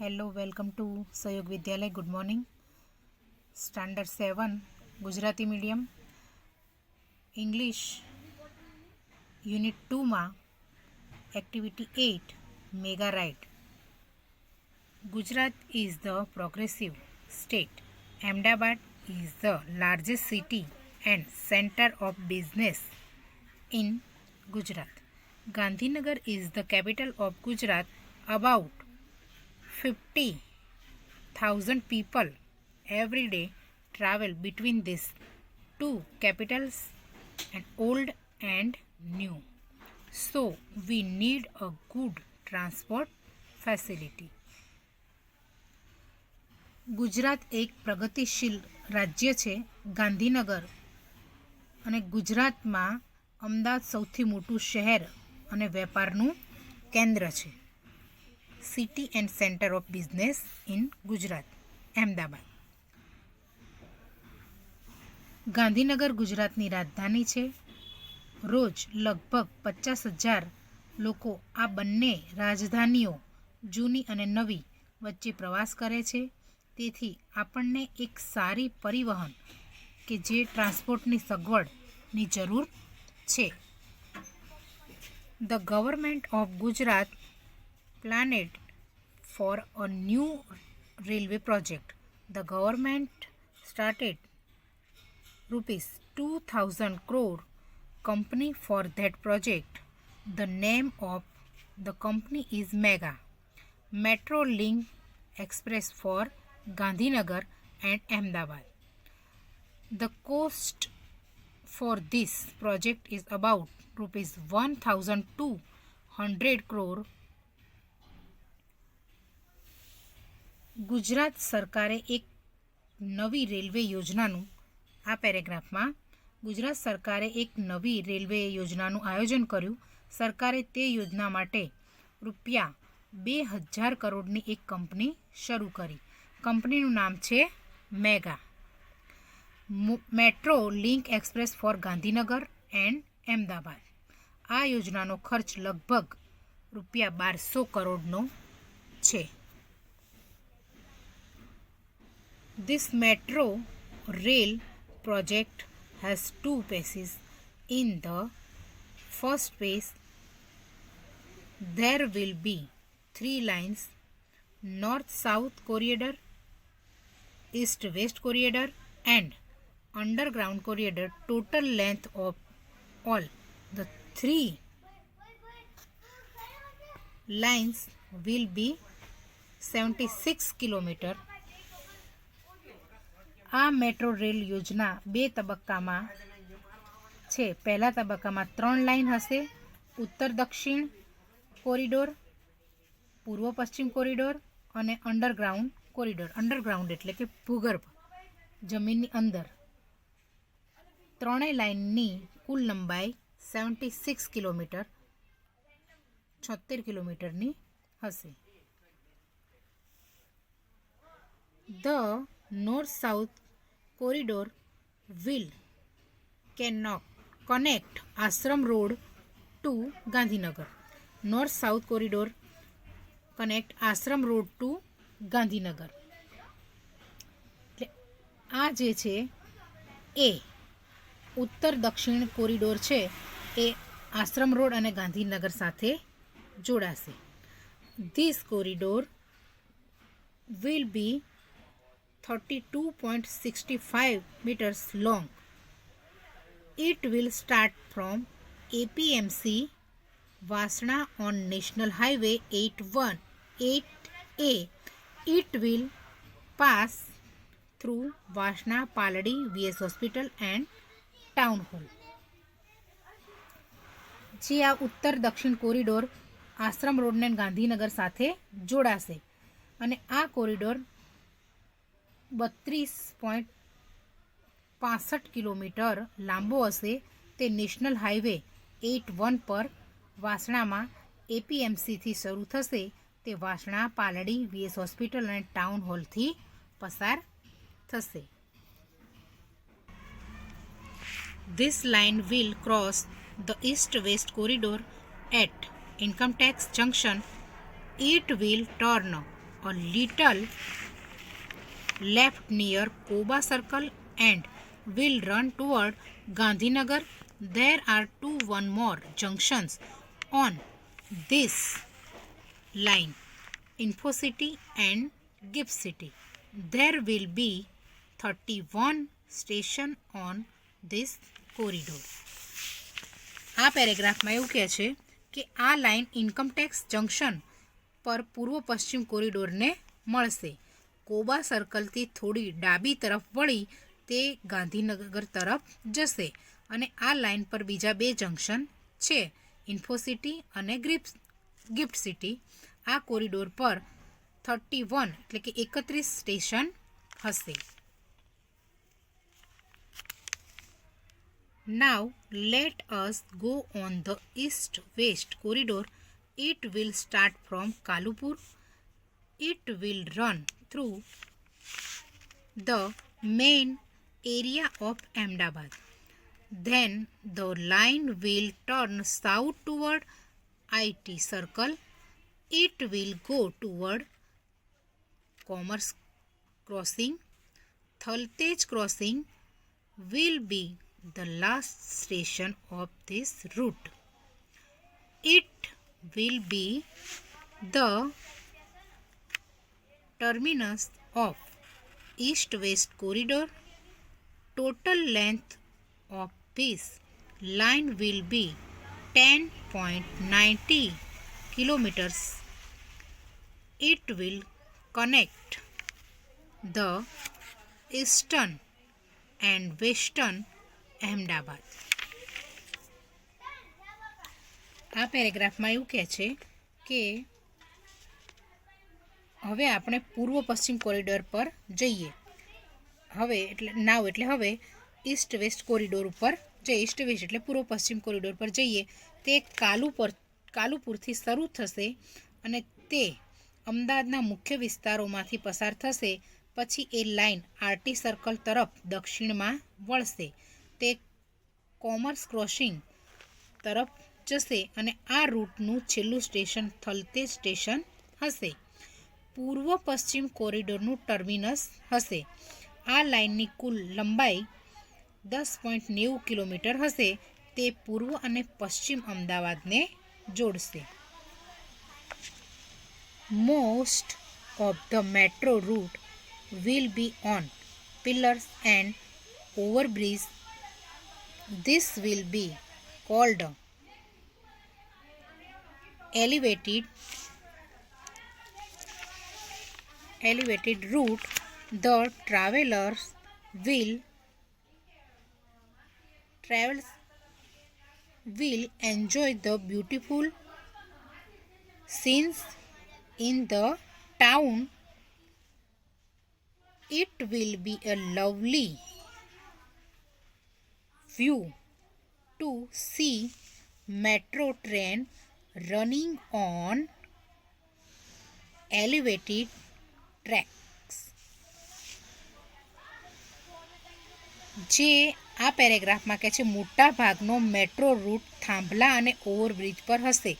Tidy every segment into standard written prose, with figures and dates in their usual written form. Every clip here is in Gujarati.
Hello, welcome to Sahyog Vidyalaya. Good morning. Standard 7 Gujarati medium English unit 2માં activity 8 mega ride. Gujarat is the progressive state. Ahmedabad is the largest city and centre of business in Gujarat. Gandhinagar is the capital of Gujarat. About 50,000 people every day travel between these two capitals, and old and new. So we need a good transport facility. Gujarat એક પ્રગતિશીલ રાજ્ય છે. ગાંધીનગર અને ગુજરાતમાં અમદાવાદ સૌથી મોટું શહેર અને વેપારનું કેન્દ્ર છે. City and centre of business in Gujarat Ahmedabad. Gandhinagar ગુજરાતની રાજધાની છે. રોજ લગભગ 50,000 લોકો આ બંને રાજધાનીઓ જૂની અને નવી વચ્ચે પ્રવાસ કરે છે. તેથી આપણને એક સારી પરિવહન કે જે ટ્રાન્સપોર્ટની સગવડની જરૂર છે. The government of Gujarat planned for a new railway project. The government started rupees 2,000 crore company for that project. The name of the company is Mega Metro Link Express for Gandhinagar and Ahmedabad. The cost for this project is about rupees 1,200 crore. Gujarat સરકારે એક નવી રેલવે યોજનાનું આ પેરેગ્રાફમાં ગુજરાત સરકારે એક નવી રેલવે યોજનાનું આયોજન કર્યું. સરકારે તે યોજના માટે રૂપિયા 2,000 કરોડની એક કંપની શરૂ કરી. કંપનીનું નામ છે mega metro link express for Gandhinagar and Ahmedabad. આ યોજનાનો ખર્ચ લગભગ રૂપિયા 1,200 કરોડનો છે. This metro rail project has two phases. In the first phase, there will be 3 lines: north-south corridor, east-west corridor, and underground corridor. Total length of all the 3 lines will be 76 kilometers. આ મેટ્રો રેલ યોજના 2 તબક્કામાં છે. પહેલા તબક્કામાં 3 લાઇન હશે: ઉત્તર દક્ષિણ કોરિડોર, પૂર્વ પશ્ચિમ કોરિડોર અને અંડરગ્રાઉન્ડ કોરિડોર. અંડરગ્રાઉન્ડ એટલે કે ભૂગર્ભ જમીનની અંદર. ત્રણેય લાઇનની કુલ લંબાઈ 76 કિલોમીટર 76 કિલોમીટરની હશે. The north-south corridor will connect Ashram Road to Gandhinagar. North-south corridor connect Ashram Road to Gandhinagar. આ જે છે એ ઉત્તર દક્ષિણ કોરિડોર છે એ આશ્રમ રોડ અને ગાંધીનગર સાથે જોડાશે. This corridor will be 32.65 meters long. It will start from APMC Vasna on National Highway 8A. It will pass through Vasna, Paladi, VS Hospital and Town Hall. જે આ ઉત્તર દક્ષિણ કોરિડોર આશ્રમ રોડને ગાંધીનગર સાથે જોડાશે અને આ કોરિડોર 32.65 કિલોમીટર લાંબો હશે. તે નેશનલ હાઈવે 81 પર વાસણામાં એપીએમસીથી શરૂ થશે. તે વાસણા, પાલડી, વીએસ હોસ્પિટલ અને ટાઉન હોલથી પસાર થશે. This line will cross the east-west corridor at Income Tax Junction. It will turn a little left near Koba Circle and will run toward Gandhinagar. There are one more junctions on this line, InfoCity and Gift City. There will be 31 stations on this corridor. આ પેરેગ્રાફમાં એવું કહે છે કે આ લાઇન ઇન્કમટેક્સ જંકશન પર પૂર્વ પશ્ચિમ કોરિડોરને મળશે. કોબા સર્કલથી થોડી ડાબી તરફ વળી તે ગાંધીનગર તરફ જશે અને આ લાઇન પર બીજા બે જંકશન છે, ઇન્ફોસિટી અને ગિફ્ટ સિટી. આ કોરિડોર પર 31 એટલે કે 31 સ્ટેશન હશે. Now let us go on the east-west corridor. It will start from Kalupur. It will run through the main area of Ahmedabad. Then the line will turn south toward IT Circle. It will go toward Commerce Crossing. Thaltej Crossing will be the last station of this route. It will be the terminus of east-west corridor. Total length of this line will be 10.90 kilometers. It will connect the eastern and western Ahmedabad. આ પેરેગ્રાફમાં એવું કહે છે કે હવે આપણે પૂર્વ પશ્ચિમ કોરિડોર પર જઈએ. હવે ઈસ્ટ વેસ્ટ કોરિડોર ઉપર જઈએ. ઈસ્ટ વેસ્ટ એટલે પૂર્વ પશ્ચિમ કોરિડોર પર જઈએ. તે કાલુપુરથી શરૂ થશે અને તે અમદાવાદના મુખ્ય વિસ્તારોમાંથી પસાર થશે. પછી એ લાઇન આરટી સર્કલ તરફ દક્ષિણમાં વળશે. તે કોમર્સ ક્રોસિંગ તરફ જશે અને આ રૂટનું છેલ્લું સ્ટેશન થલતેજ સ્ટેશન હશે. પૂર્વ પશ્ચિમ કોરિડોરનું ટર્મિનસ હશે. આ લાઇનની કુલ લંબાઈ 10.90 કિલોમીટર હશે. તે પૂર્વ અને પશ્ચિમ અમદાવાદને જોડશે. Most of the metro route will be on pillars and overbridge. This will be called elevated route. The travelers will enjoy the beautiful scenes in the town. It will be a lovely view to see metro train running on elevated tracks. જે આ પેરેગ્રાફમાં કહે છે મોટા ભાગનો મેટ્રો રૂટ થાંભલા અને ઓવરબ્રિજ પર હશે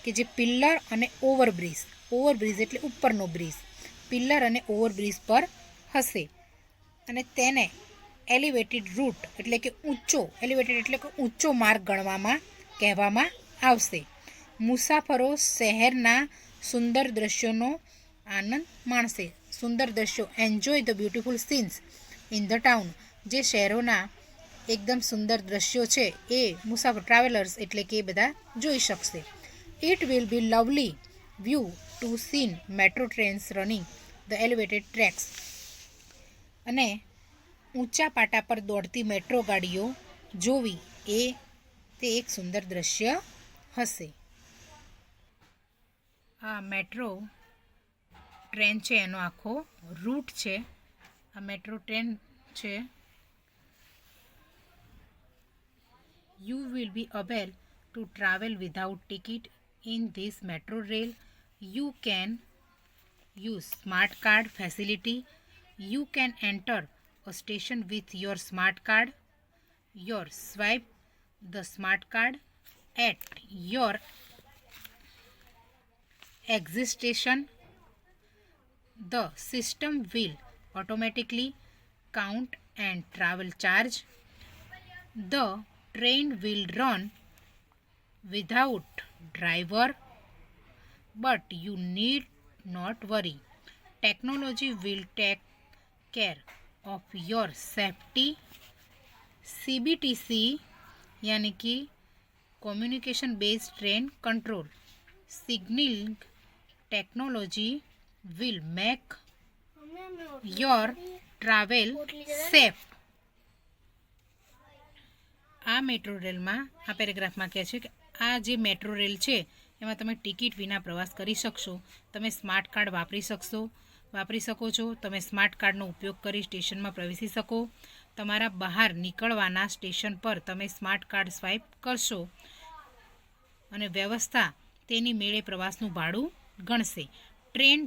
કે જે પિલ્લર અને ઓવરબ્રિજ એટલે ઉપરનો બ્રિજ, પિલ્લર અને ઓવરબ્રિજ પર હશે અને તેને એલિવેટેડ રૂટ એટલે કે ઊંચો માર્ગ કહેવામાં આવશે. મુસાફરો શહેરના સુંદર દ્રશ્યોનો આનંદ માણશે. સુંદર દ્રશ્યો, enjoy the beautiful scenes in the town, જે શહેરોના એકદમ સુંદર દ્રશ્યો છે એ મુસાફર ટ્રાવેલર્સ એટલે કે એ બધા જોઈ શકશે. It will be lovely view to scene metro trains running the elevated tracks. અને ઊંચા પાટા પર દોડતી મેટ્રો ગાડીઓ જોવી તે એક સુંદર દ્રશ્ય હશે. આ મેટ્રો ટ્રેન છે એનો આખો રૂટ છે. આ મેટ્રો ટ્રેન છે. You will be able to travel without ticket in this metro rail. You can use smart card facility. You can enter a station with your smart card. You swipe the smart card at your exit station. The system will automatically count and travel charge. The train will run without driver, but you need not worry. Technology will take care of your safety. CBTC यानी कि communication based train control signaling technology will make your travel safe. આ મેટ્રો રેલમાં આ પેરેગ્રાફમાં કહે છે કે આ જે મેટ્રો રેલ છે એમાં તમે ટિકિટ વિના પ્રવાસ કરી શકશો. તમે સ્માર્ટ કાર્ડ વાપરી શકો છો. તમે સ્માર્ટ કાર્ડનો ઉપયોગ કરી સ્ટેશનમાં પ્રવેશી શકો. તમારા બહાર નીકળવાના સ્ટેશન પર તમે સ્માર્ટ કાર્ડ સ્વાઇપ કરશો અને વ્યવસ્થા તેની મેળે પ્રવાસનું ભાડું ગણશે. ટ્રેન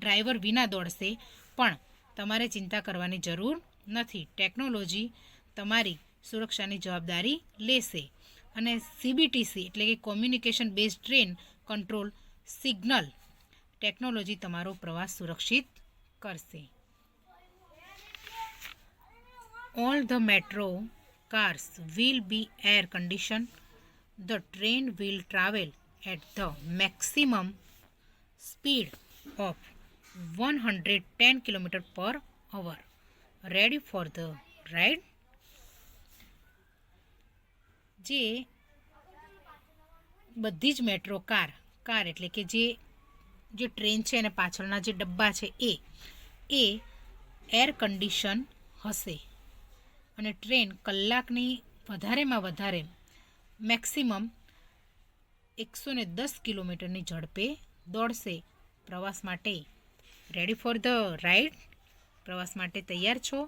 ડ્રાઈવર વિના દોડશે, પણ તમારે ચિંતા કરવાની જરૂર નથી. ટેકનોલોજી તમારી સુરક્ષાની જવાબદારી લેશે અને CBTC એટલે કે communication base train control signal technology તમારો પ્રવાસ સુરક્ષિત કરશે. All the metro cars will be air conditioned. The train will travel at the maximum speed of 110 km/h. Ready for the ride? જે બધી જ મેટ્રો કાર એટલે કે જે ટ્રેન છે અને પાછળના જે ડબ્બા છે એ એર કન્ડિશન હશે અને ટ્રેન કલાકની વધારેમાં વધારે મેક્સિમમ 110 કિલોમીટરની ઝડપે દોડશે. પ્રવાસ માટે રેડી ફોર ધ રાઇડ? પ્રવાસ માટે તૈયાર છો?